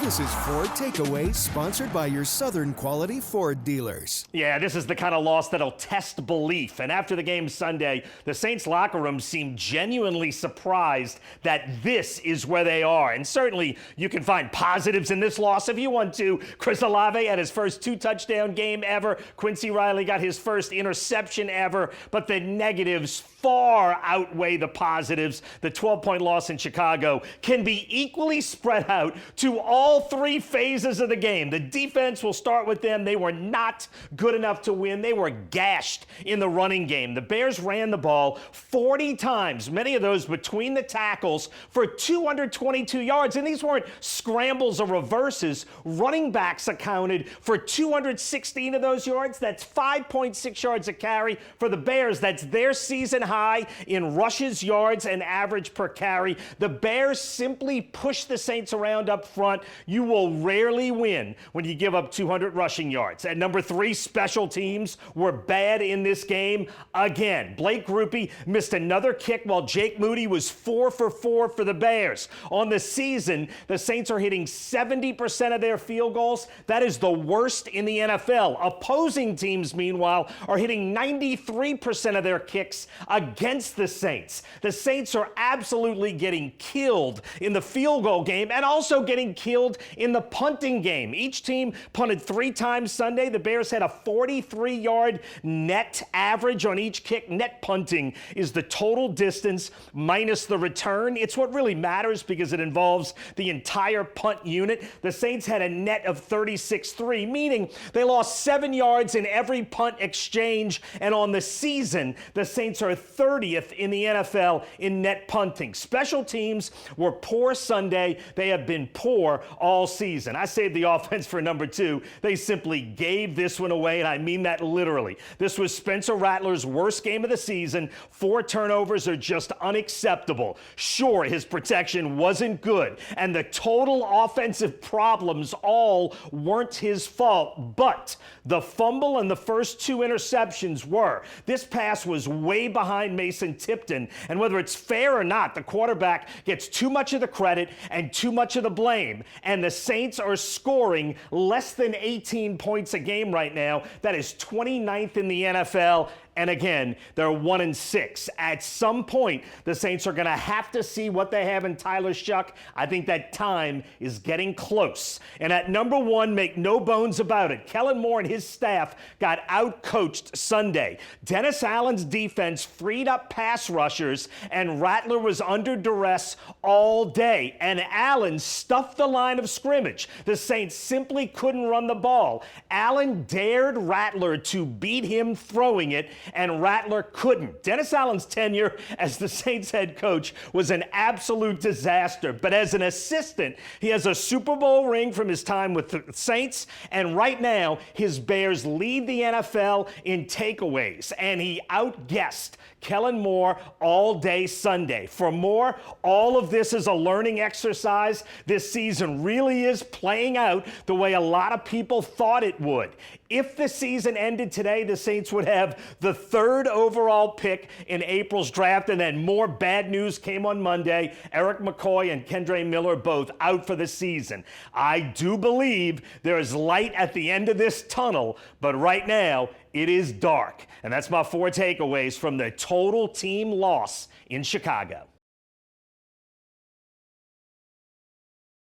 This is Ford Takeaway, sponsored by your Southern Quality Ford dealers. Yeah, this is the kind of loss that'll test belief. And after the game Sunday, the Saints locker room seemed genuinely surprised that this is where they are. And certainly you can find positives in this loss if you want to. Chris Olave had his first 2-touchdown game ever. Quincy Riley got his first interception ever. But the negatives far outweigh the positives. The 12-point loss in Chicago can be equally spread out to all three phases of the game. The defense, will start with them. They were not good enough to win. They were gashed in the running game. The Bears ran the ball 40 times, many of those between the tackles, for 222 yards. And these weren't scrambles or reverses. Running backs accounted for 216 of those yards. That's 5.6 yards a carry for the Bears. That's their season high in rushes, yards, and average per carry. The Bears simply push the Saints around up front. You will rarely win when you give up 200 rushing yards. At number 3, special teams were bad in this game again. Blake Grupe missed another kick while Jake Moody was 4 for 4 for the Bears. On the season, the Saints are hitting 70% of their field goals. That is the worst in the NFL. Opposing teams, meanwhile, are hitting 93% of their kicks against the Saints. The Saints are absolutely getting killed in the field goal game and also getting killed in the punting game. Each team punted 3 times Sunday. The Bears had a 43-yard net average on each kick. Net punting is the total distance minus the return. It's what really matters because it involves the entire punt unit. The Saints had a net of 36-3, meaning they lost 7 yards in every punt exchange. And on the season, the Saints are 30th in the NFL in net punting. Special teams were poor Sunday. They have been poor all season. I saved the offense for number 2. They simply gave this one away, and I mean that literally. This was Spencer Rattler's worst game of the season. 4 turnovers are just unacceptable. Sure, his protection wasn't good, and the total offensive problems all weren't his fault, but the fumble and the first 2 interceptions were. This pass was way behind Mason Tipton, and whether it's fair or not, the quarterback gets too much of the credit and too much of the blame, and the Saints are scoring less than 18 points a game right now. That is 29th in the NFL. And again, they're 1-6. At some point, the Saints are going to have to see what they have in Tyler Shuck. I think that time is getting close. And at number 1, make no bones about it, Kellen Moore and his staff got out-coached Sunday. Dennis Allen's defense freed up pass rushers, and Rattler was under duress all day. And Allen stuffed the line of scrimmage. The Saints simply couldn't run the ball. Allen dared Rattler to beat him throwing it, and Rattler couldn't. Dennis Allen's tenure as the Saints head coach was an absolute disaster, but as an assistant, he has a Super Bowl ring from his time with the Saints, and right now, his Bears lead the NFL in takeaways, and he outguessed Kellen Moore all day Sunday. For Moore, all of this is a learning exercise. This season really is playing out the way a lot of people thought it would. If the season ended today, the Saints would have the 3rd overall pick in April's draft, and then more bad news came on Monday. Eric McCoy and Kendre Miller both out for the season. I do believe there is light at the end of this tunnel, but right now it is dark. And that's my 4 takeaways from the total team loss in Chicago.